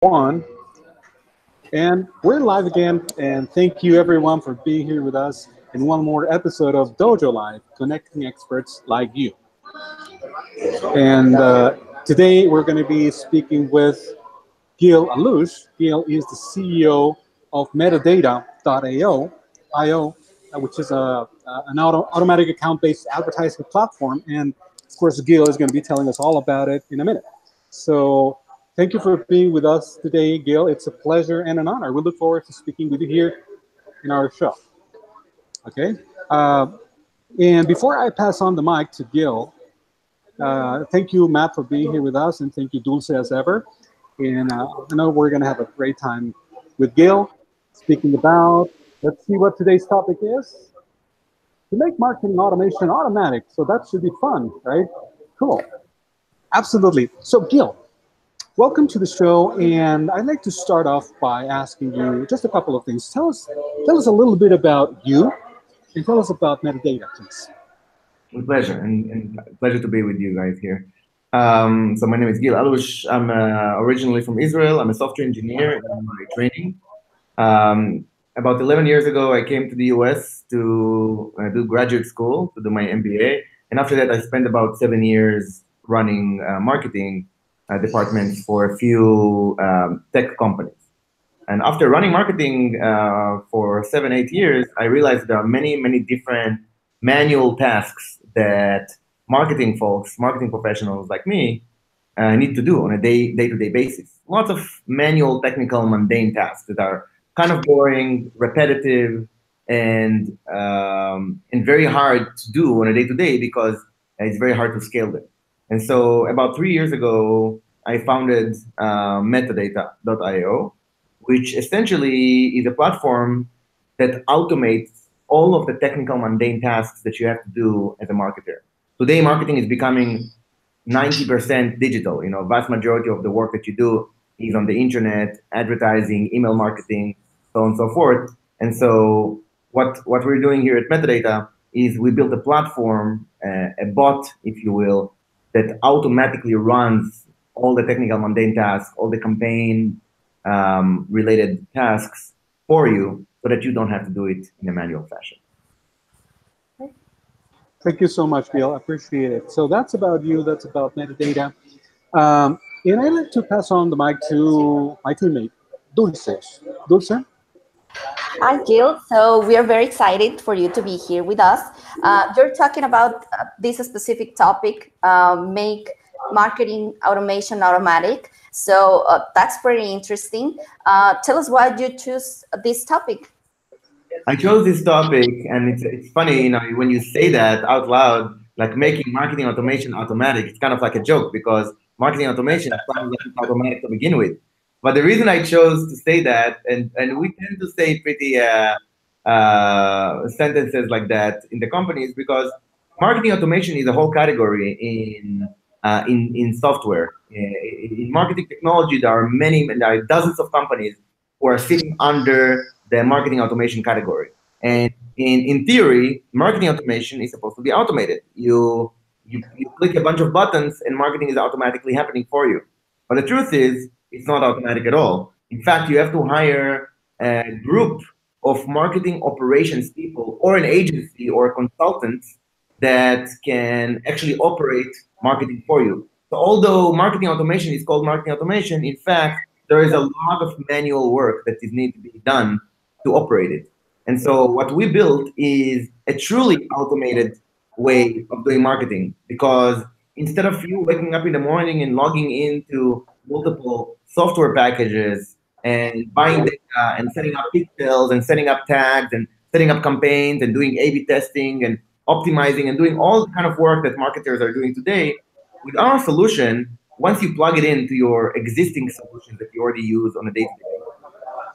One, and we're live again. And thank you everyone for being here with us in one more episode of Dojo Live, connecting experts like you. And today we're going to be speaking with Gil Allouche. Gil is the CEO of Metadata.io, which is an automatic account-based advertising platform. And of course, Gil is going to be telling us all about it in a minute. So thank you for being with us today, Gil. It's a pleasure and an honor. We look forward to speaking with you here in our show. Okay. And before I pass on the mic to Gil, thank you, Matt, for being here with us, and thank you, Dulce, as ever. And I know we're going to have a great time with Gil, speaking about, let's see what today's topic is, to make marketing automation automatic. So that should be fun, right? Cool. Absolutely. So Gil, welcome to the show, and I'd like to start off by asking you just a couple of things. Tell us a little bit about you, and tell us about metadata, please. With pleasure, and pleasure to be with you guys here. So my name is Gil Allouche. I'm originally from Israel. I'm a software engineer in my training. About 11 years ago, I came to the US to do graduate school, to do my MBA. And after that, I spent about 7 years running marketing departments for a few tech companies. And after running marketing for 7, 8 years, I realized there are many, many different manual tasks that marketing folks, marketing professionals like me, need to do on a day-to-day basis. Lots of manual, technical, mundane tasks that are kind of boring, repetitive, and very hard to do on a day-to-day because it's very hard to scale them. And so about 3 years ago, I founded Metadata.io, which essentially is a platform that automates all of the technical mundane tasks that you have to do as a marketer. Today, marketing is becoming 90% digital. You know, vast majority of the work that you do is on the internet, advertising, email marketing, so on and so forth. And so what we're doing here at Metadata is we built a platform, a bot, if you will, that automatically runs all the technical mundane tasks, all the campaign related tasks for you so that you don't have to do it in a manual fashion. Thank you so much, Gil. I appreciate it. So that's about you. That's about metadata. And I'd like to pass on the mic to my teammate, Dulce. Dulce? Hi, Gil. So we are very excited for you to be here with us. You're talking about this specific topic, make marketing automation automatic. So that's pretty interesting. Tell us why you choose this topic. I chose this topic, and it's funny, you know, when you say that out loud, like making marketing automation automatic, it's kind of like a joke because marketing automation is probably automatic to begin with. But the reason I chose to say that, and we tend to say pretty sentences like that in the company, is because marketing automation is a whole category in software. In marketing technology, there are dozens of companies who are sitting under the marketing automation category. And in theory, marketing automation is supposed to be automated. You click a bunch of buttons and marketing is automatically happening for you. But the truth is, it's not automatic at all. In fact, you have to hire a group of marketing operations people or an agency or consultants that can actually operate marketing for you. So although marketing automation is called marketing automation, in fact, there is a lot of manual work that is need to be done to operate it. And so what we built is a truly automated way of doing marketing, because instead of you waking up in the morning and logging into multiple software packages and buying data and setting up pixels and setting up tags and setting up campaigns and doing A/B testing and optimizing and doing all the kind of work that marketers are doing today, with our solution, once you plug it into your existing solutions that you already use on a day-to-day basis,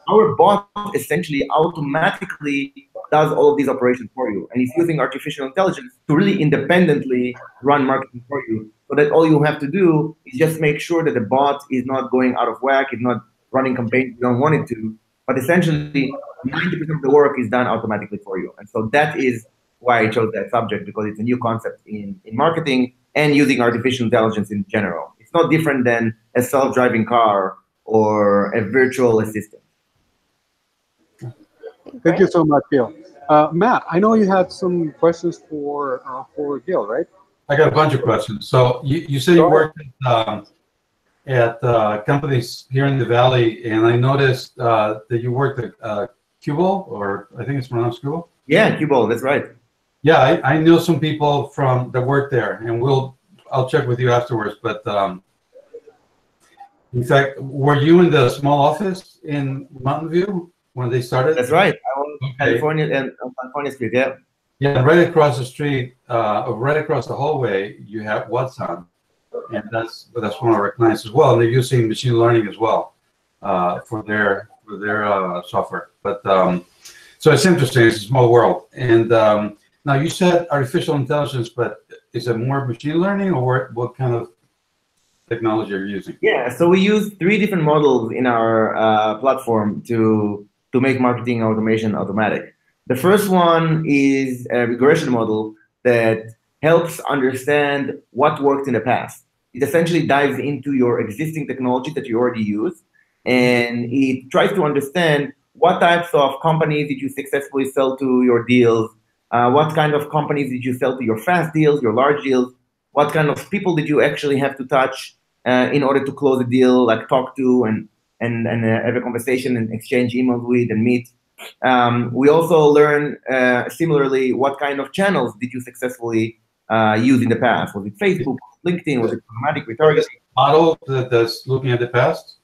our bot essentially automatically does all of these operations for you. And it's using artificial intelligence to really independently run marketing for you, so that all you have to do is just make sure that the bot is not going out of whack, it's not running campaigns you don't want it to, but essentially 90% of the work is done automatically for you. And so that is why I chose that subject, because it's a new concept in marketing and using artificial intelligence in general. It's not different than a self-driving car or a virtual assistant. Thank you so much, Gil. Matt, I know you had some questions for Gil, right? I got a bunch of questions. So you said you worked at companies here in the Valley, and I noticed that you worked at Cubal, or I think it's pronounced Cubal. Yeah, Cubal, that's right. Yeah, I know some people that work there, and I'll check with you afterwards. But in fact, were you in the small office in Mountain View when they started? That's right. I was in California and on California Street. Yeah. Yeah, right across the street, right across the hallway, you have Watson, and that's one of our clients as well. And they're using machine learning as well for their software. But so it's interesting. It's a small world. And now you said artificial intelligence, but is it more machine learning, or what kind of technology are you using? Yeah. So we use 3 different models in our platform to make marketing automation automatic. The first one is a regression model that helps understand what worked in the past. It essentially dives into your existing technology that you already use, and it tries to understand what types of companies did you successfully sell to your deals, what kind of companies did you sell to your fast deals, your large deals, what kind of people did you actually have to touch in order to close a deal, like talk to and have a conversation and exchange emails with and meet. We also learn similarly what kind of channels did you successfully use in the past. Was it Facebook, LinkedIn, was it programmatic retargeting? Model that's looking at the past?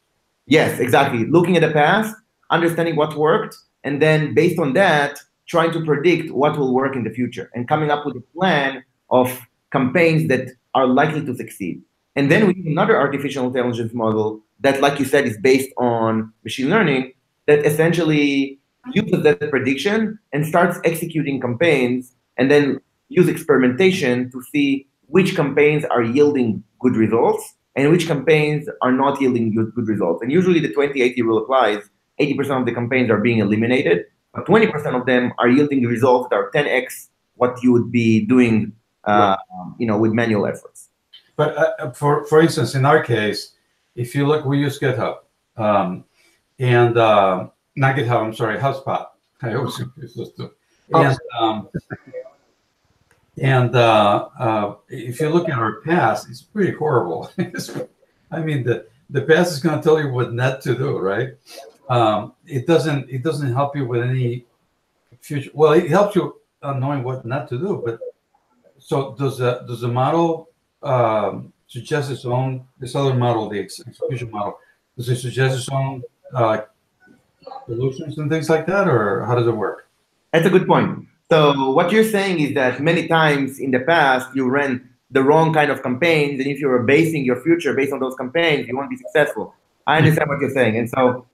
Yes, exactly. Looking at the past, understanding what worked, and then based on that, trying to predict what will work in the future and coming up with a plan of campaigns that are likely to succeed. And then we have another artificial intelligence model that, like you said, is based on machine learning that essentially uses that prediction and starts executing campaigns, and then use experimentation to see which campaigns are yielding good results and which campaigns are not yielding good results. And usually the 20-80 rule applies. 80% of the campaigns are being eliminated, but 20% of them are yielding results that are 10x what you would be doing with manual efforts. But for instance, in our case, if you look, we use GitHub, and not GitHub, I'm sorry, HubSpot. I always confuse those two. And if you look at our past, it's pretty horrible. I mean, the past is going to tell you what not to do, right? It doesn't help you with any future. Well, it helps you knowing what not to do. But so does the model suggest its own? This other model, the execution model, does it suggest its own solutions and things like that, or how does it work? That's a good point. So what you're saying is that many times in the past you ran the wrong kind of campaigns, and if you're basing your future based on those campaigns, you won't be successful. I understand what you're saying, and so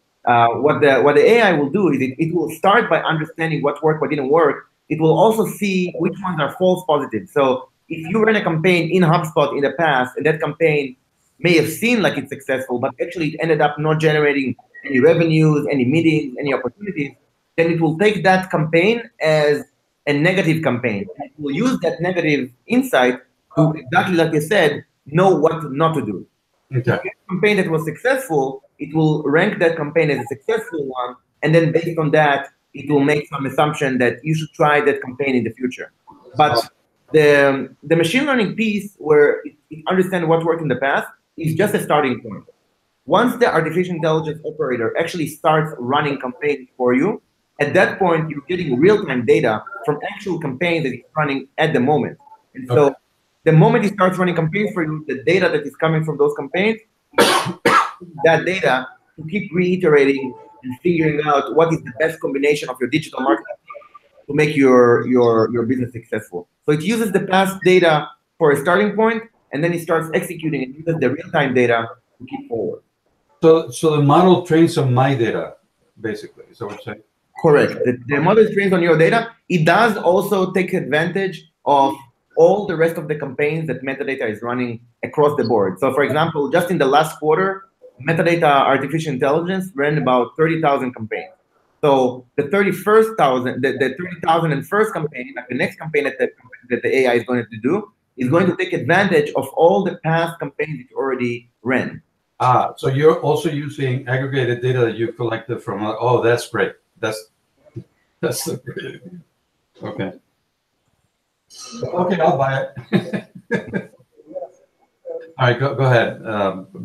what the AI will do is it will start by understanding what worked, what didn't work. It will also see which ones are false positives. So if you ran a campaign in HubSpot in the past, and that campaign may have seemed like it's successful, but actually it ended up not generating any revenues, any meetings, any opportunities, then it will take that campaign as a negative campaign. It will use that negative insight to, exactly like you said, know what not to do. Okay. If a campaign that was successful, it will rank that campaign as a successful one, and then based on that, it will make some assumption that you should try that campaign in the future. But the machine learning piece, where it understands what worked in the past, is just a starting point. Once the artificial intelligence operator actually starts running campaigns for you, at that point, you're getting real-time data from actual campaigns that it's running at the moment. And so the moment it starts running campaigns for you, the data that is coming from those campaigns, that data to keep reiterating and figuring out what is the best combination of your digital marketing to make your business successful. So it uses the past data for a starting point, and then it starts executing and uses the real-time data to keep forward. So the model trains on my data, basically. Is that what you're saying? Correct. The model trains on your data. It does also take advantage of all the rest of the campaigns that metadata is running across the board. So for example, just in the last quarter, metadata artificial intelligence ran about 30,000 campaigns. So the 30,000 and first campaign, like the next campaign that the AI is going to do, is going to take advantage of all the past campaigns it already ran. So you're also using aggregated data that you collected from. Oh, that's great. That's so great. Okay. Okay, I'll buy it. All right, go ahead,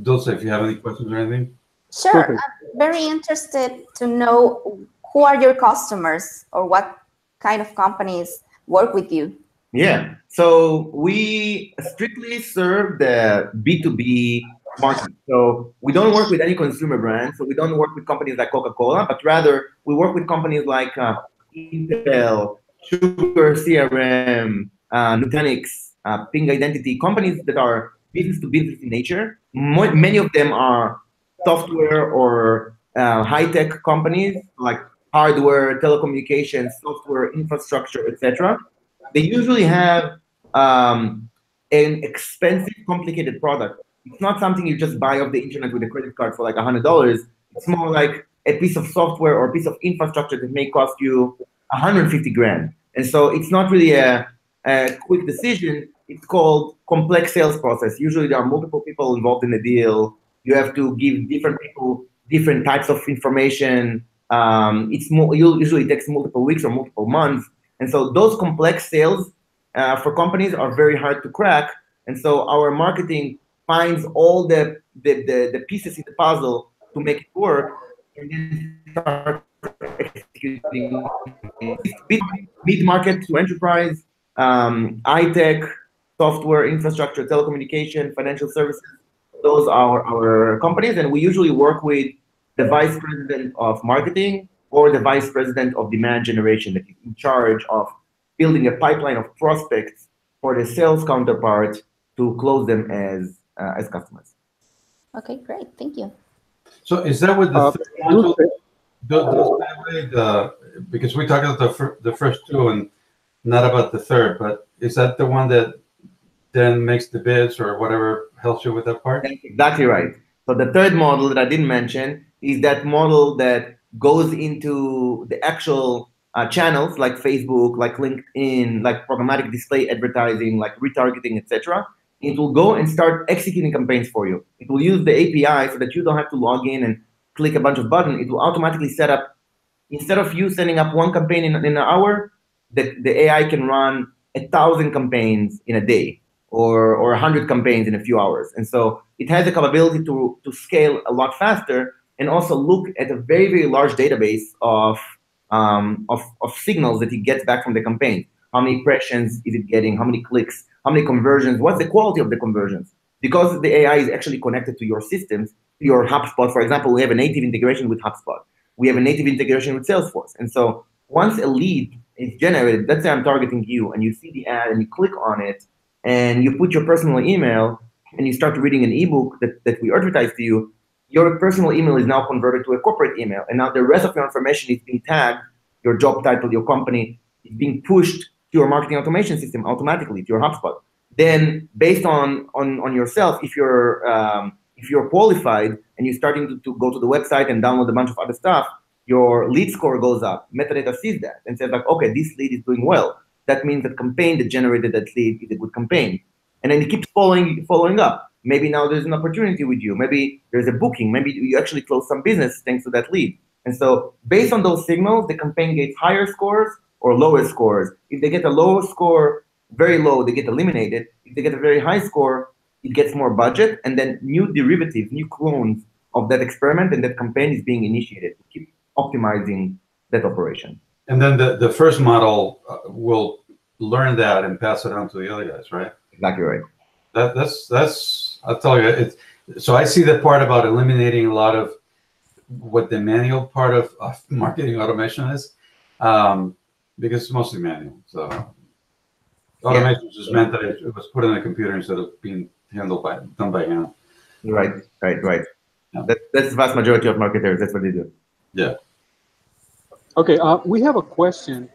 Dulce. If you have any questions or anything. Sure. I'm very interested to know who are your customers or what kind of companies work with you. Yeah. So we strictly serve the B2B market. So we don't work with any consumer brands. So we don't work with companies like Coca-Cola, but rather we work with companies like Intel, Sugar CRM, Nutanix, Ping Identity, companies that are business to business in nature. Many of them are software or high-tech companies like hardware, telecommunications, software, infrastructure, etc. They usually have an expensive, complicated product. It's not something you just buy off the internet with a credit card for like $100. It's more like a piece of software or a piece of infrastructure that may cost you 150 grand. And so it's not really a quick decision. It's called complex sales process. Usually there are multiple people involved in the deal. You have to give different people different types of information. Usually takes multiple weeks or multiple months. And so those complex sales for companies are very hard to crack. And so our marketing finds all the pieces in the puzzle to make it work, and then start executing mid-market to enterprise, high-tech, software, infrastructure, telecommunication, financial services. Those are our companies, and we usually work with the vice president of marketing or the vice president of demand generation that is in charge of building a pipeline of prospects for the sales counterpart to close them as customers. Okay, great. Thank you. So is that what the third module does that way? Because we talked about the first two and not about the third, but is that the one that then makes the bids or whatever helps you with that part? That's exactly right. So the third model that I didn't mention is that model that goes into the actual channels like Facebook, like LinkedIn, like programmatic display advertising, like retargeting, etc. It will go and start executing campaigns for you. It will use the API so that you don't have to log in and click a bunch of buttons. It will automatically set up, instead of you setting up one campaign in an hour, the AI can run 1,000 campaigns in a day or 100 campaigns in a few hours. And so it has the capability to scale a lot faster and also look at a very, very large database of signals that it gets back from the campaign. How many impressions is it getting? How many clicks? How many conversions? What's the quality of the conversions? Because the AI is actually connected to your systems, your HubSpot, for example, we have a native integration with HubSpot. We have a native integration with Salesforce. And so once a lead is generated, let's say I'm targeting you and you see the ad and you click on it and you put your personal email and you start reading an ebook that we advertise to you, your personal email is now converted to a corporate email. And now the rest of your information is being tagged, your job title, your company, is being pushed to your marketing automation system automatically, to your HubSpot. Then based on yourself, if you're qualified and you're starting to go to the website and download a bunch of other stuff, your lead score goes up. Metadata sees that and says like, okay, this lead is doing well. That means that campaign that generated that lead is a good campaign. And then it keeps following up. Maybe now there's an opportunity with you. Maybe there's a booking. Maybe you actually close some business thanks to that lead. And so based on those signals, the campaign gets higher scores or lower scores. If they get a low score, very low, they get eliminated. If they get a very high score, it gets more budget, and then new derivatives, new clones of that experiment and that campaign is being initiated to keep optimizing that operation. And then the first model will learn that and pass it on to the other guys, right? Exactly right. That's I'll tell you. So I see the part about eliminating a lot of what the manual part of marketing automation is, because it's mostly manual. So automation just meant that it was put in a computer instead of being done by hand. Right. Yeah. That's the vast majority of marketers. That's what they do. Yeah. Okay, we have a question.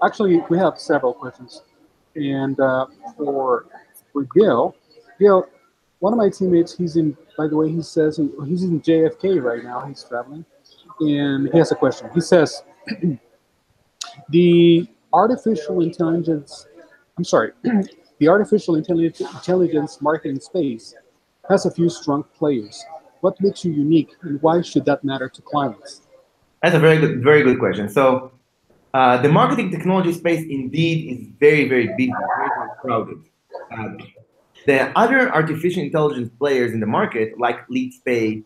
Actually, we have several questions. And for Gil, one of my teammates, by the way, he says he's in JFK right now. He's traveling. And he has a question. He says, the artificial intelligence marketing space has a few strong players. What makes you unique, and why should that matter to clients? That's a very good question. So the marketing technology space indeed is very, very busy, very, very crowded. The other artificial intelligence players in the market, like LeadSpace,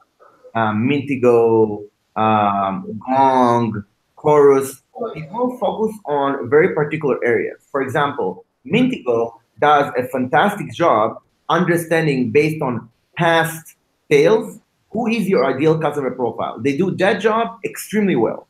Mintigo, Gong, Chorus, they all focus on very particular areas. For example, Mintigo does a fantastic job understanding based on past sales, who is your ideal customer profile. They do that job extremely well.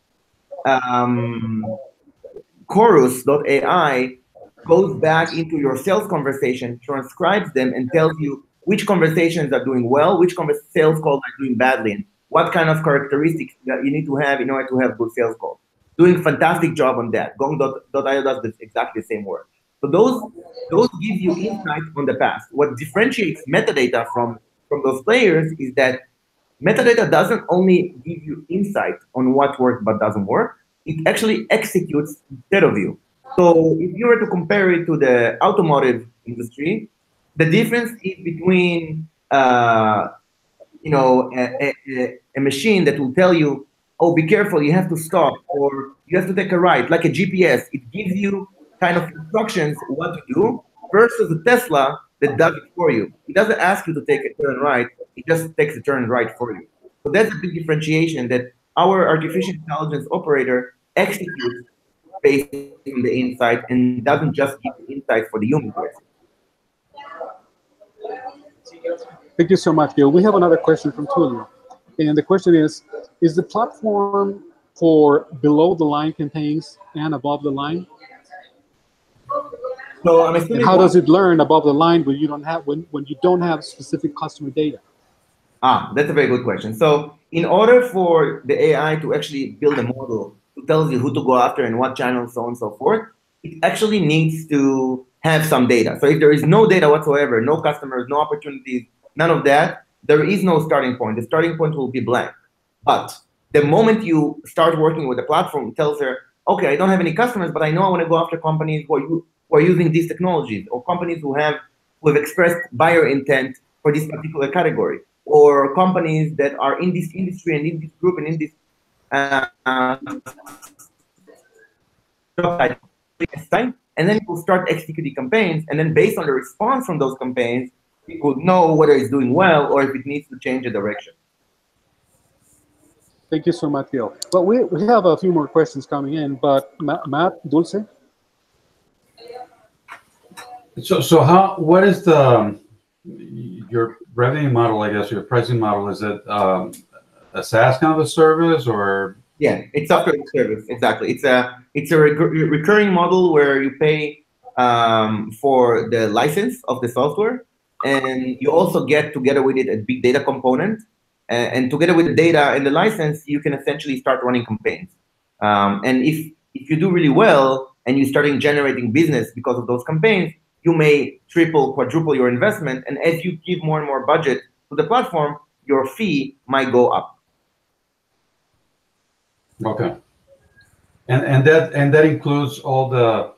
Chorus.ai goes back into your sales conversation, transcribes them, and tells you which conversations are doing well, which sales calls are doing badly, and what kind of characteristics that you need to have in order to have good sales calls. Doing a fantastic job on that. Gong.io does exactly the same work. So those give you insight on the past. What differentiates metadata from those players is that metadata doesn't only give you insight on what works but doesn't work, it actually executes instead of you. So if you were to compare it to the automotive industry, the difference is between a machine that will tell you, oh, be careful, you have to stop, or you have to take a right, like a GPS. It gives you kind of instructions what to do, versus a Tesla that does it for you. It doesn't ask you to take a turn right, it just takes a turn right for you. So that's a big differentiation, that our artificial intelligence operator executes based on the insight and doesn't just give the insight for the human to execute. Thank you so much, Gil. We have another question from Tulio. And the question is the platform for below the line campaigns and above the line? So I'm assuming, and how does it learn above the line when you don't have specific customer data? That's a very good question. So in order for the AI to actually build a model to tell you who to go after and what channels, so on and so forth, it actually needs to have some data. So if there is no data whatsoever, no customers, no opportunities, none of that, there is no starting point. The starting point will be blank. But the moment you start working with the platform, it tells her, okay, I don't have any customers, but I know I want to go after companies who are using these technologies, or companies who have expressed buyer intent for this particular category, or companies that are in this industry and in this group and in this and then we'll start executing campaigns, and then based on the response from those campaigns, people know whether it's doing well or if it needs to change the direction. Thank you so much, Gil. Well, we have a few more questions coming in, but Matt, Dulce? So what is your revenue model, I guess, your pricing model? Is it a SaaS kind of a service, or? Yeah, it's software as a service, exactly. It's a recurring model where you pay for the license of the software, and you also get together with it a big data component. And together with the data and the license, you can essentially start running campaigns. And if you do really well and you're starting generating business because of those campaigns, you may triple, quadruple your investment. And as you give more and more budget to the platform, your fee might go up. Okay. And that includes all the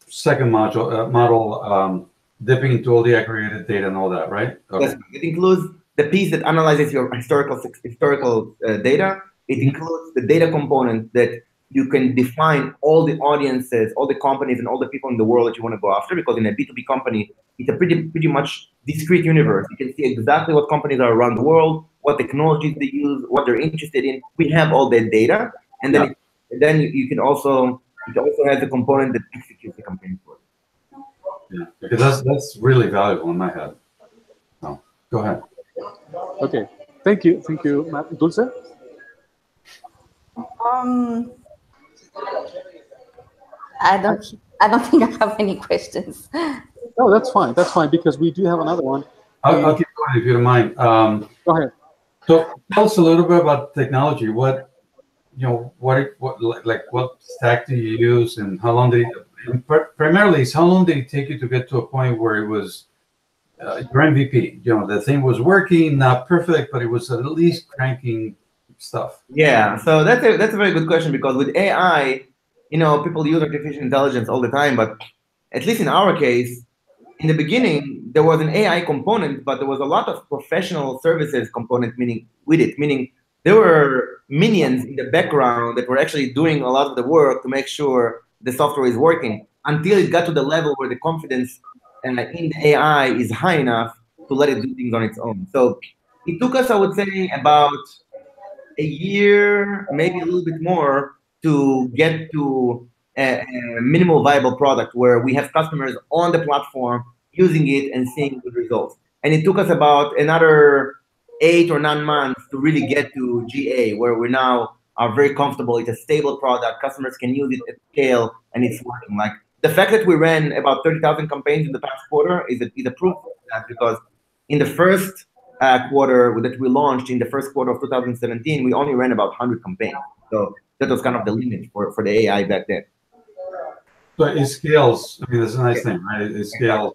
second model dipping into all the aggregated data and all that, right? Okay. Yes, it includes the piece that analyzes your historical data. It includes the data component that you can define all the audiences, all the companies, and all the people in the world that you want to go after, because in a B2B company, it's a pretty much discrete universe. You can see exactly what companies are around the world, what technologies they use, what they're interested in. We have all that data, and then you can also, it also has a component that executes the campaign for you. Yeah, because that's really valuable in my head. So go ahead. Okay, thank you, Matt. Dulce? I don't think I have any questions. No, that's fine, because we do have another one. I'll keep going if you don't mind. Go ahead. So tell us a little bit about technology. What stack do you use, and how long did how long did it take you to get to a point where it was your MVP? The thing was working, not perfect, but it was at least cranking stuff. Yeah, so that's a very good question, because with AI, people use artificial intelligence all the time, but at least in our case, in the beginning, there was an AI component, but there was a lot of professional services component meaning there were minions in the background that were actually doing a lot of the work to make sure the software is working until it got to the level where the confidence in the AI is high enough to let it do things on its own. So it took us, I would say, about a year, maybe a little bit more, to get to a minimal viable product where we have customers on the platform using it and seeing good results. And it took us about another 8 or 9 months to really get to GA, where we now are very comfortable. It's a stable product. Customers can use it at scale, and it's working. Like the fact that we ran about 30,000 campaigns in the past quarter is a proof of that, because in the first quarter that we launched in the first quarter of 2017, we only ran about 100 campaigns. So that was kind of the limit for the AI back then. So it scales. I mean, that's a nice thing, right? It scales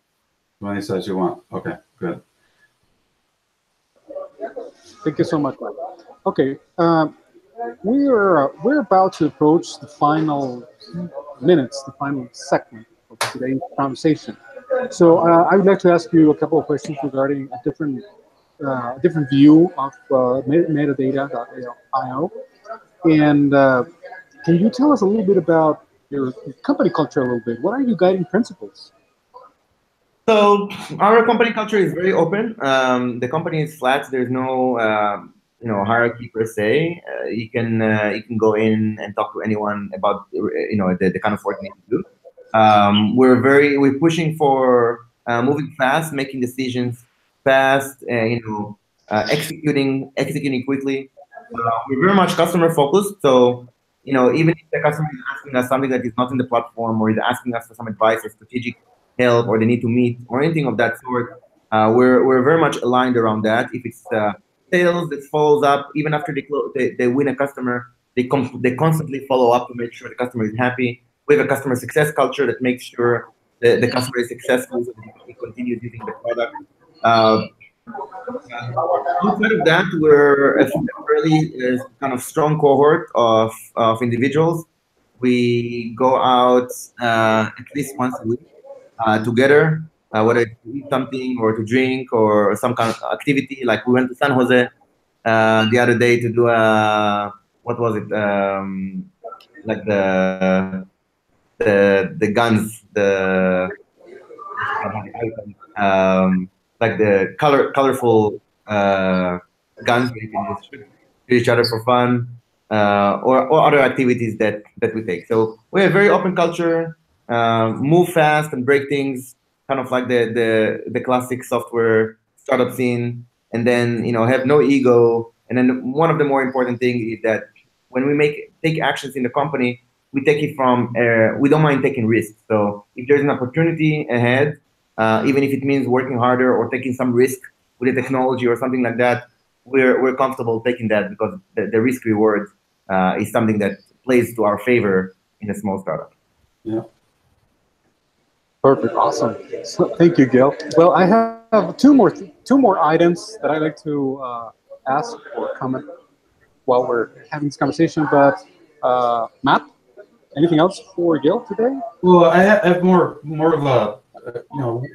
when it says you want. Okay, good. Thank you so much, Mike. Okay, we're about to approach the final minutes, the final segment of today's conversation. So I would like to ask you a couple of questions regarding a different view of metadata.io. And can you tell us a little bit about your company culture a little bit? What are your guiding principles? So our company culture is very open. The company is flat. There's no hierarchy per se. You can go in and talk to anyone about the kind of work you need to do. We're pushing for moving fast, making decisions fast, executing quickly. We're very much customer focused. So even if the customer is asking us something that is not in the platform, or is asking us for some advice or strategic help, or they need to meet, or anything of that sort, we're very much aligned around that. If it's sales that follows up, even after they win a customer, they constantly follow up to make sure the customer is happy. We have a customer success culture that makes sure the customer is successful, so that he continues using the product. Outside of that, we're a fairly kind of strong cohort of individuals. We go out at least once a week together, whether it's to eat something or to drink or some kind of activity. Like we went to San Jose the other day to do what was it? Like the guns, like the colorful guns we can just shoot each other for fun, or other activities that we take. So we have a very open culture, move fast and break things, kind of like the classic software startup scene, and then have no ego. And then one of the more important things is that when we take actions in the company, we take it from we don't mind taking risks. So if there's an opportunity ahead, even if it means working harder or taking some risk with the technology or something like that, we're comfortable taking that, because the risk reward is something that plays to our favor in a small startup. Yeah. Perfect. Awesome. So, thank you, Gil. Well, I have two more items that I'd like to ask or comment while we're having this conversation. But Matt, anything else for Gil today? Well, I have more of a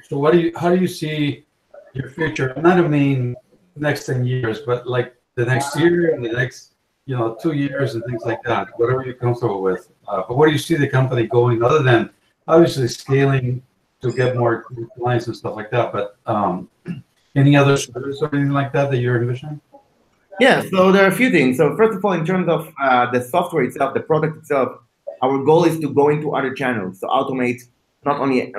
so how do you see your future? Not I mean next 10 years, but like the next year and the next 2 years and things like that. Whatever you're comfortable with. But where do you see the company going, other than obviously scaling to get more clients and stuff like that? But any other service or anything like that you're envisioning? Yeah, so there are a few things. So first of all, in terms of the software itself, the product itself, our goal is to go into other channels, so automate not only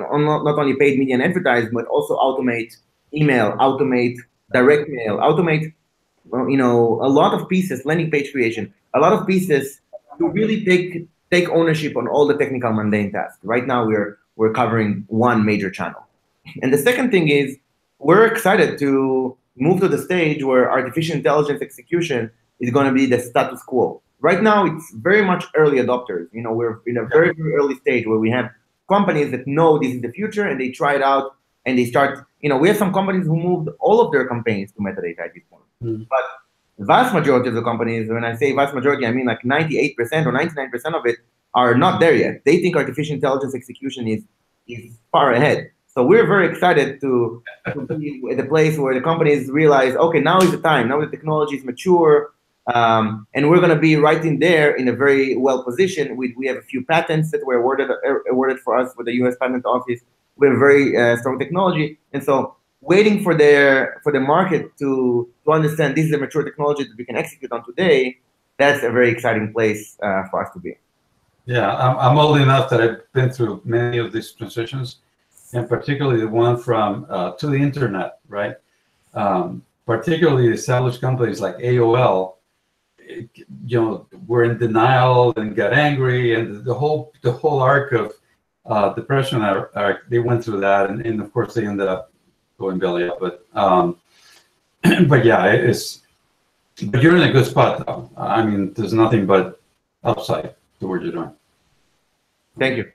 paid media and advertising, but also automate email, automate direct mail, automate a lot of pieces, landing page creation, a lot of pieces to really take ownership on all the technical mundane tasks. Right now, we're covering one major channel. And the second thing is, we're excited to move to the stage where artificial intelligence execution is going to be the status quo. Right now, it's very much early adopters. We're in a very, very early stage where we have companies that know this is the future, and they try it out, and they start. We have some companies who moved all of their campaigns to metadata at this point. But the vast majority of the companies, when I say vast majority, I mean like 98% or 99% of it, are not there yet. They think artificial intelligence execution is far ahead. So we're very excited to be at the place where the companies realize, okay, now is the time. Now the technology is mature, and we're going to be right in there in a very well position. We have a few patents that were awarded for us with the U.S. Patent Office. We have very strong technology, and so waiting for the market to understand this is a mature technology that we can execute on today. That's a very exciting place for us to be. Yeah, I'm old enough that I've been through many of these transitions, and particularly the one from to the internet, right? Particularly established companies like AOL, were in denial and got angry, and the whole arc of depression arc, they went through that, and of course they ended up going belly up. But but yeah, but you're in a good spot though. I mean, there's nothing but upside to what you're doing. Thank you.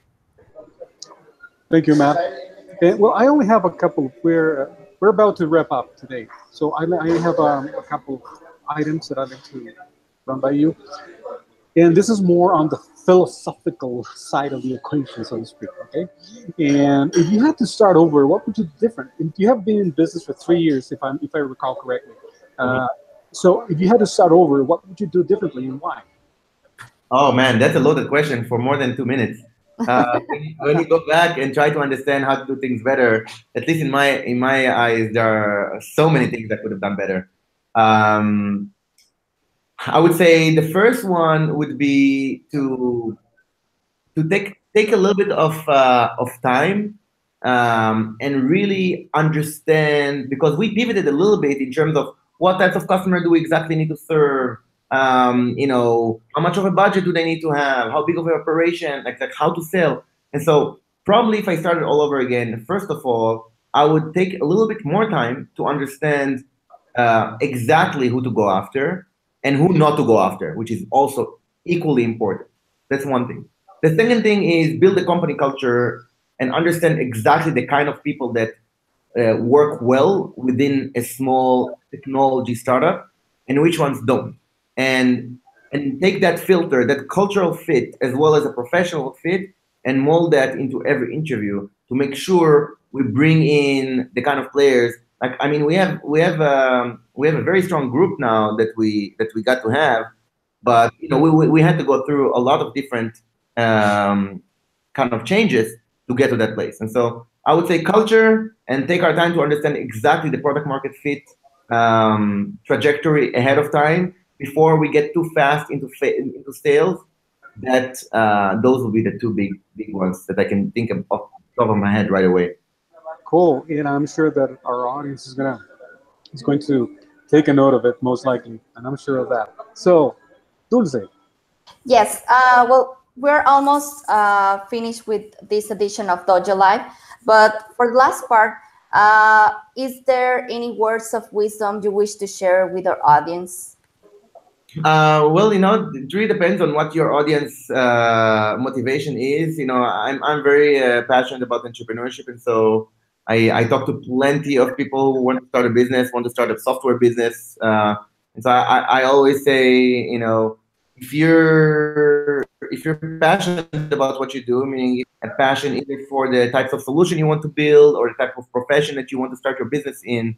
Thank you, Matt. And, well, I only have a couple. We're about to wrap up today, so I have a couple items that I'd like to run by you. And this is more on the philosophical side of the equation, so to speak. Okay. And if you had to start over, what would you do different? You have been in business for 3 years, if I recall correctly. So if you had to start over, what would you do differently and why? Oh man, that's a loaded question for more than 2 minutes. When you go back and try to understand how to do things better, at least in my eyes, there are so many things I could have done better. I would say the first one would be to take a little bit of time and really understand, because we pivoted a little bit in terms of what types of customer do we exactly need to serve. How much of a budget do they need to have? How big of an operation? Like how to sell. And so probably if I started all over again, first of all, I would take a little bit more time to understand exactly who to go after and who not to go after, which is also equally important. That's one thing. The second thing is build a company culture and understand exactly the kind of people that work well within a small technology startup and which ones don't. And take that filter, that cultural fit, as well as a professional fit, and mold that into every interview to make sure we bring in the kind of players. Like, I mean, we have a very strong group now that we got to have, but we had to go through a lot of different kind of changes to get to that place. And so I would say culture, and take our time to understand exactly the product market fit trajectory ahead of time, before we get too fast into sales. That those will be the two big ones that I can think of off the top of my head right away. Cool, and I'm sure that our audience is going to take a note of it, most likely, and I'm sure of that. So, Dulce. Yes. Well, we're almost finished with this edition of DojoLIVE, but for the last part, is there any words of wisdom you wish to share with our audience? Well, it really depends on what your audience motivation is. I'm very passionate about entrepreneurship, and so I talk to plenty of people who want to start a business, want to start a software business. And so I always say, if you're passionate about what you do, meaning a passion either for the types of solution you want to build or the type of profession that you want to start your business in,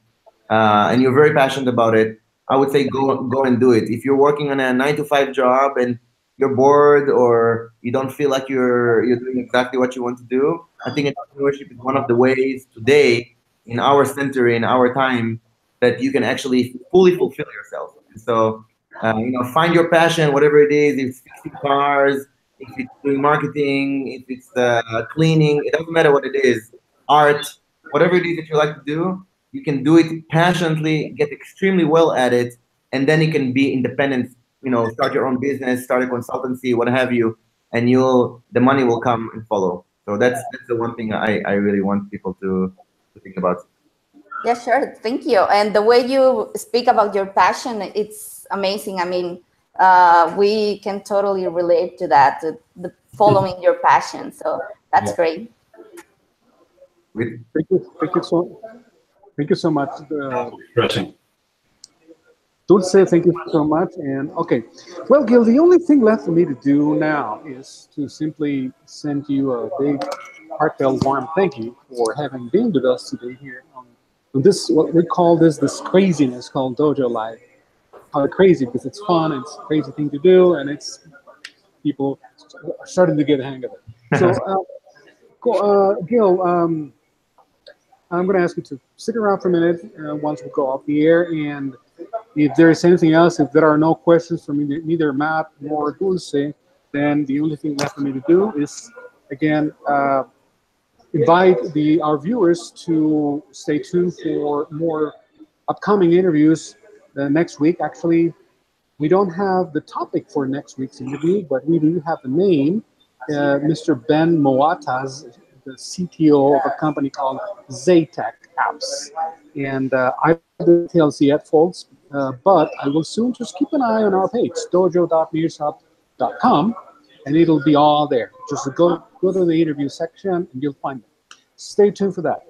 and you're very passionate about it, I would say go and do it. If you're working on a 9-to-5 job and you're bored or you don't feel like you're doing exactly what you want to do, I think entrepreneurship is one of the ways today in our century, in our time, that you can actually fully fulfill yourself. And so, find your passion, whatever it is. If it's fixing cars, if it's doing marketing, if it's cleaning, it doesn't matter what it is. Art, whatever it is that you like to do, you can do it passionately, get extremely well at it, and then you can be independent. Start your own business, start a consultancy, what have you, and the money will come and follow. So that's the one thing I really want people to think about. Yeah, sure. Thank you. And the way you speak about your passion, it's amazing. I mean, we can totally relate to that, to the following your passion. So that's great. Thank you so much. Dulce, thank you so much. And okay, well, Gil, the only thing left for me to do now is to simply send you a big heartfelt, warm thank you for having been with us today here on this, what we call this craziness called DojoLIVE. How crazy, because it's fun, it's a crazy thing to do, and it's people are starting to get the hang of it. So, Gil, I'm going to ask you to stick around for a minute once we go off the air, and if there is anything else, if there are no questions from neither Matt nor Dulce, then the only thing left for me to do is, again, invite our viewers to stay tuned for more upcoming interviews next week. Actually, we don't have the topic for next week's interview, but we do have the name, Mr. Ben Moatas, the CTO of a company called Zaytech Apps. And I don't have the details yet, folks, but I will soon. Just keep an eye on our page, dojo.meershop.com, and it'll be all there. Just go to the interview section and you'll find it. Stay tuned for that.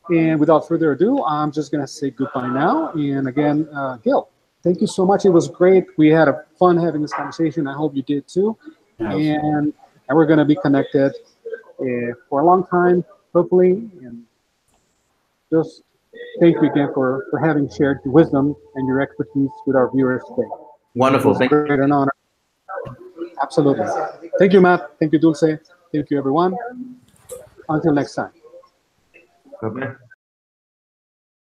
And without further ado, I'm just going to say goodbye now. And again, Gil, thank you so much. It was great. We had fun having this conversation. I hope you did too. And we're going to be connected for a long time, hopefully. And just thank you again for having shared your wisdom and your expertise with our viewers today. Wonderful. Thank you. Great an honor. Absolutely. Thank you, Matt. Thank you, Dulce. Thank you, everyone. Until next time. Okay.